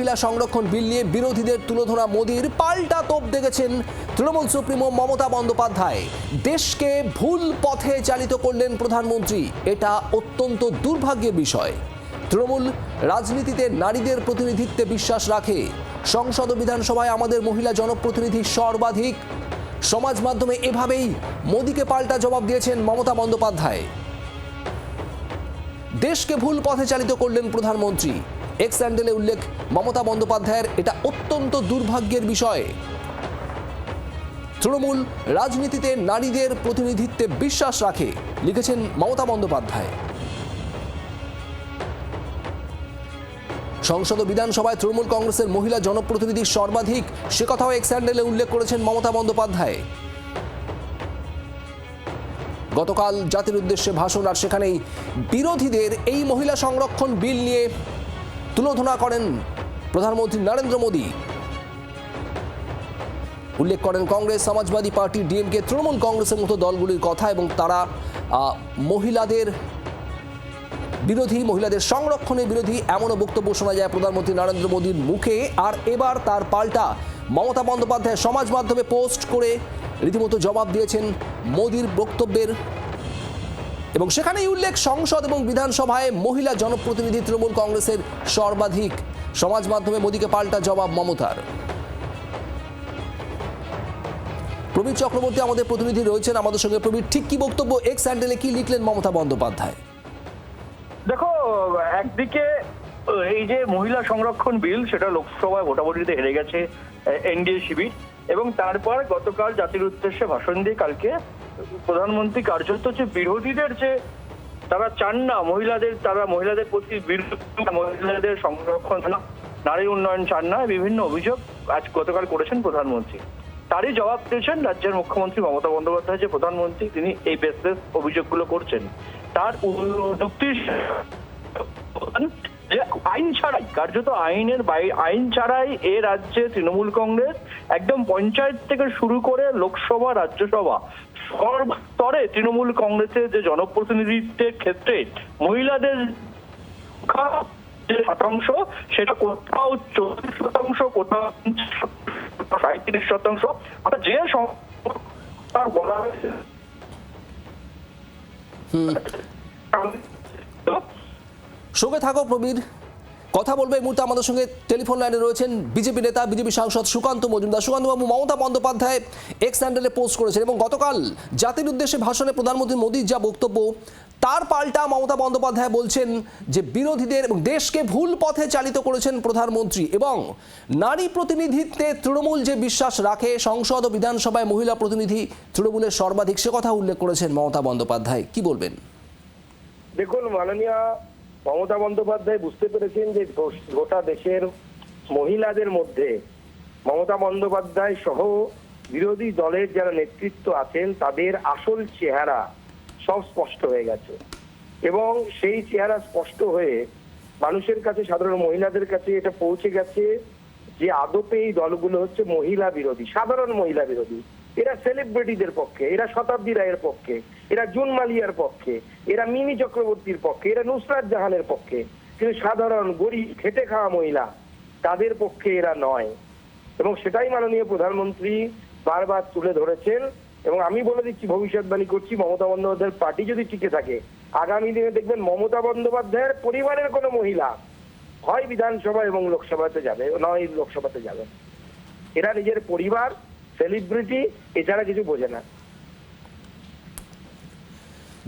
মহিলা সংরক্ষণ বিল নিয়ে বিরোধীদের তুলোধরা মোদীর পাল্টা তোপ দেখেছেন তৃণমূল সুপ্রিমো মমতা বন্দ্যোপাধ্যায়। দেশকে ভুল পথে চালিত করলেন প্রধানমন্ত্রী, এটা অত্যন্ত দুর্ভাগ্যের বিষয়। তৃণমূল রাজনীতিতে নারীদের প্রতিনিধিত্বে বিশ্বাস রাখে। সংসদ ও বিধানসভায় আমাদের মহিলা জনপ্রতিনিধি সর্বাধিক। সমাজ মাধ্যমে এভাবেই মোদীকে পাল্টা জবাব দিয়েছেন মমতা বন্দ্যোপাধ্যায়। দেশকে ভুল পথে চালিত করলেন প্রধানমন্ত্রী। এক্স হ্যান্ডেলে উল্লেখ মমতা বন্দ্যোপাধ্যায়ের, এটা অত্যন্ত দুর্ভাগ্যের বিষয়। তৃণমূল রাজনীতিতে নারীদের প্রতিনিধিত্বে বিশ্বাস রাখে, লিখেছেন মমতা বন্দ্যোপাধ্যায়। সংসদ ও বিধানসভায় তৃণমূল কংগ্রেসের মহিলা জনপ্রতিনিধি সর্বাধিক, সে কথাও এক্স হ্যান্ডেলে উল্লেখ করেছেন মমতা বন্দ্যোপাধ্যায়। গতকাল জাতির উদ্দেশ্যে ভাষণ, আর সেখানেই বিরোধীদের এই মহিলা সংরক্ষণ বিল নিয়ে তুলোধনা করেন প্রধানমন্ত্রী নরেন্দ্র মোদী। উল্লেখ করেন কংগ্রেস, সমাজবাদী পার্টি, ডিএমকে, তৃণমূল কংগ্রেসের মতো দলগুলির কথা, এবং তারা মহিলাদের বিরোধী, মহিলাদের সংরক্ষণের বিরোধী এমনও বক্তব্য শোনা যায় প্রধানমন্ত্রী নরেন্দ্র মোদীর মুখে। আর এবার তার পাল্টা মমতা বন্দ্যোপাধ্যায় সমাজ মাধ্যমে পোস্ট করে রীতিমতো জবাব দিয়েছেন মোদীর বক্তব্যের, এবং সেখানেই উল্লেখ সংসদ এবং বিধানসভায় মহিলা জনপ্রতিনিধি তৃণমূল কংগ্রেসের সর্বাধিক। সমাজ মাধ্যমে মোদীকে পাল্টা জবাব মমতার। প্রবীর চক্রবর্তী আমাদের প্রতিনিধি রয়েছেন আমাদের সঙ্গে। প্রবীর, ঠিক কি বক্তব্য, এক্স হ্যান্ডেলে কি লিখলেন মমতা বন্দ্যোপাধ্যায়? দেখো, একদিকে এই যে মহিলা সংরক্ষণ বিল, সেটা লোকসভায় ভোটাভুটিতে হেরে গেছে এনডিএ শিবির, এবং তারপর গতকাল জাতির উদ্দেশ্যে ভাষণ দিয়ে কালকে প্রধানমন্ত্রী কার্যত যে বিরোধীদের যে তারা চান না মহিলাদের প্রতি মহিলাদের সংরক্ষণ, নারী উন্নয়ন চান না, বিভিন্ন অভিযোগ আজ গতকাল করেছেন প্রধানমন্ত্রী। তারই জবাব দিয়েছেন রাজ্যের মুখ্যমন্ত্রী মমতা বন্দ্যোপাধ্যায়, যে প্রধানমন্ত্রী তিনি এই বেসলেস অভিযোগগুলো করছেন। তার যুক্তি যে আইন ছাড়াই, কার্যত আইন ছাড়াই এ রাজ্যে তৃণমূল কংগ্রেস একদম পঞ্চায়েত থেকে শুরু করে লোকসভা, রাজ্যসভা সর্বস্তরে তৃণমূল কংগ্রেসের যে জনপ্রতিনিধিত্বের ক্ষেত্রে মহিলাদের যে শতাংশ, সেটা কোথাও 40%, কোথাও 37%, অর্থাৎ যে বলা হয়েছে। সঙ্গে থাকো প্রবীর, কথা বলবে এই মুহূর্তে আমাদের সঙ্গে টেলিফোন লাইনে রয়েছেন বিজেপি নেতা, বিজেপি সাংসদ সুকান্ত মজুমদার। সুকান্তবাবু, মমতা বন্দ্যোপাধ্যায় এক্স হ্যান্ডেলে পোস্ট করেছেন, এবং গতকাল জাতির উদ্দেশ্যে ভাষণে প্রধানমন্ত্রী মোদীর যা বক্তব্য, তার পাল্টা মমতা বন্দ্যোপাধ্যায় বলছেন যে বিরোধীদের এবং দেশকে ভুল পথে চালিত করেছেন প্রধানমন্ত্রী, এবং নারী প্রতিনিধিত্বে তৃণমূল যে বিশ্বাস রাখে, সংসদ ও বিধানসভায় মহিলা প্রতিনিধি তৃণমূলের সর্বাধিক, সে কথা উল্লেখ করেছেন মমতা বন্দ্যোপাধ্যায়। কি বলবেন? দেখুন, মাননীয় মমতা বন্দ্যোপাধ্যায় বুঝতে পেরেছেন যে গোটা দেশের মহিলাদের মধ্যে মমতা বন্দ্যোপাধ্যায় সহ বিরোধী দলের যারা নেতৃত্ব আছেন তাদের আসল চেহারা সব স্পষ্ট হয়ে গেছে, এবং সেই চেহারা স্পষ্ট হয়ে মানুষের কাছে, সাধারণ মহিলাদের কাছে এটা পৌঁছে গেছে যে আদপে এই দলগুলো হচ্ছে মহিলা বিরোধী, সাধারণ মহিলা বিরোধী। এরা সেলিব্রিটিদের পক্ষে, এরা শতাব্দী রায়ের পক্ষে, এরা জুন মালিয়ার পক্ষে, এরা মিমি চক্রবর্তীর পক্ষে, এরা নুসরাত জাহানের পক্ষে, কিন্তু সাধারণ গরিব খেটে খাওয়া মহিলা তাদের পক্ষে এরা নয়। এবং সেটাই মাননীয় প্রধানমন্ত্রী বারবার তুলে ধরেছেন, এবং আমি বলে দিচ্ছি, ভবিষ্যৎবাণী করছি, মমতা বন্দ্যোপাধ্যায়ের পার্টি যদি টিকে থাকে, আগামী দিনে দেখবেন মমতা বন্দ্যোপাধ্যায়ের পরিবারের কোনো মহিলা হয় বিধানসভা এবং লোকসভাতে যাবে, নয় লোকসভাতে যাবে। এরা নিজের পরিবার, সেলিব্রিটি, এছাড়া কিছু বোঝে না।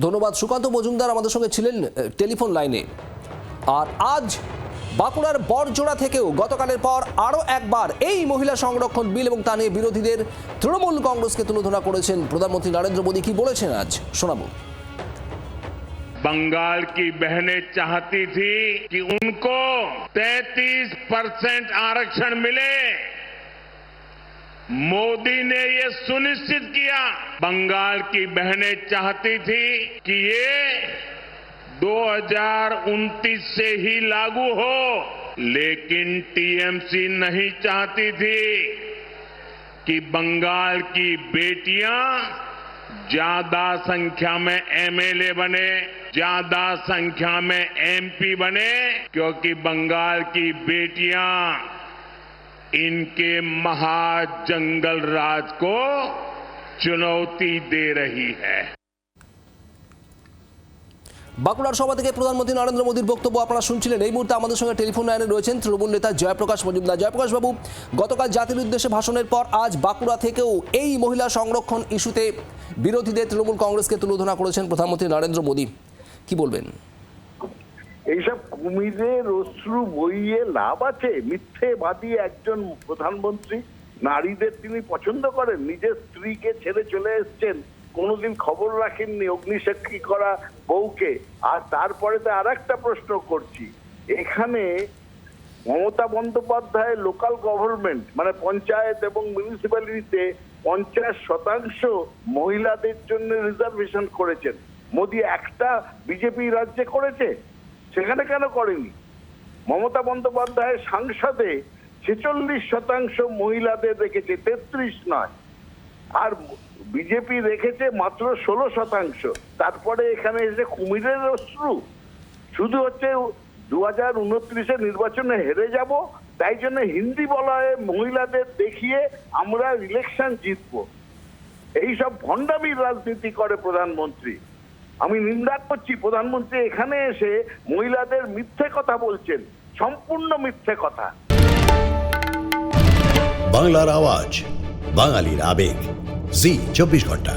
ধন্যবাদ। সুকান্ত মজুমদার আমাদের সঙ্গে ছিলেন টেলিফোন লাইনে। আর আজ বাঁকুড়ার বড়জোড়া থেকেও গতকালের পর আরও একবার এই মহিলা সংরক্ষণ বিল এবং তা নিয়ে বিরোধীদের তৃণমূল কংগ্রেসকে তুলোধনা করেছেন প্রধানমন্ত্রী নরেন্দ্র মোদী। কি বলেছেন আজ শোনাবো। बंगाल की बहनें चाहती थी कि उनको 33% आरक्षण मिले। मोदी ने ये सुनिश्चित किया। बंगाल की बहनें चाहती थी कि ये 2029 से ही लागू हो, लेकिन टीएमसी नहीं चाहती थी कि बंगाल की बेटियां ज्यादा संख्या में एमएलए बने, ज्यादा संख्या में एमपी बने, क्योंकि बंगाल की बेटियां इनके महाजंगल राज को चुनौती दे रही है। বাঁকুড়ার সভা থেকে প্রধানমন্ত্রী নরেন্দ্র মোদীর বক্তব্য আপনারা শুনছিলেন। এই মুহূর্তে আমাদের সঙ্গে টেলিফোন লাইনে রয়েছেন তৃণমূল নেতা জয়প্রকাশ মজুমদার। জয়প্রকাশ বাবু, গতকাল জাতির উদ্দেশ্যে ভাষণের পর আজ বাঁকুড়া থেকেও এই মহিলা সংরক্ষণ ইস্যুতে বিরোধীদের তৃণমূল কংগ্রেসকে তুলোধনা করেছেন প্রধানমন্ত্রী নরেন্দ্র মোদী। কি বলবেন? এইসব কুমিরের অশ্রু বইয়ে লাভ আছে? মিথ্যেবাদী একজন প্রধানমন্ত্রী, নারীদের তিনি পছন্দ করেন, নিজের স্ত্রীকে ছেড়ে চলে এসছেন, কোনোদিন খবর রাখেননি অগ্নিসাক্ষী করা বউকে। আর তারপরে তো আর একটা প্রশ্ন করছি, এখানে মমতা বন্দ্যোপাধ্যায় লোকাল গভর্নমেন্ট মানে পঞ্চায়েত এবং মিউনিসিপ্যালিটিতে 50% মহিলাদের জন্য রিজার্ভেশন করেছেন। মোদী একটা বিজেপি রাজ্যে করেছে, সেখানে কেন করেনি? মমতা বন্দ্যোপাধ্যায় সংসদে 46% মহিলাদের রেখেছে, 33 নয়। আর বিজেপি রেখেছে মাত্র 16%। তারপরে এখানে এসে কুমিরের অশ্রু শুধু হচ্ছে 2029 নির্বাচনে হেরে যাব, তাই জন্য হিন্দি বলয়ে মহিলাদের দেখিয়ে আমরা ইলেকশন জিতবো। এইসব ভণ্ডামির রাজনীতি করে প্রধানমন্ত্রী। আমি নিন্দা করছি প্রধানমন্ত্রী এখানে এসে মহিলাদের মিথ্যে কথা বলছেন, সম্পূর্ণ মিথ্যে কথা। বাংলার আওয়াজ, বাঙালির আবেগ, জি 24 ঘন্টা।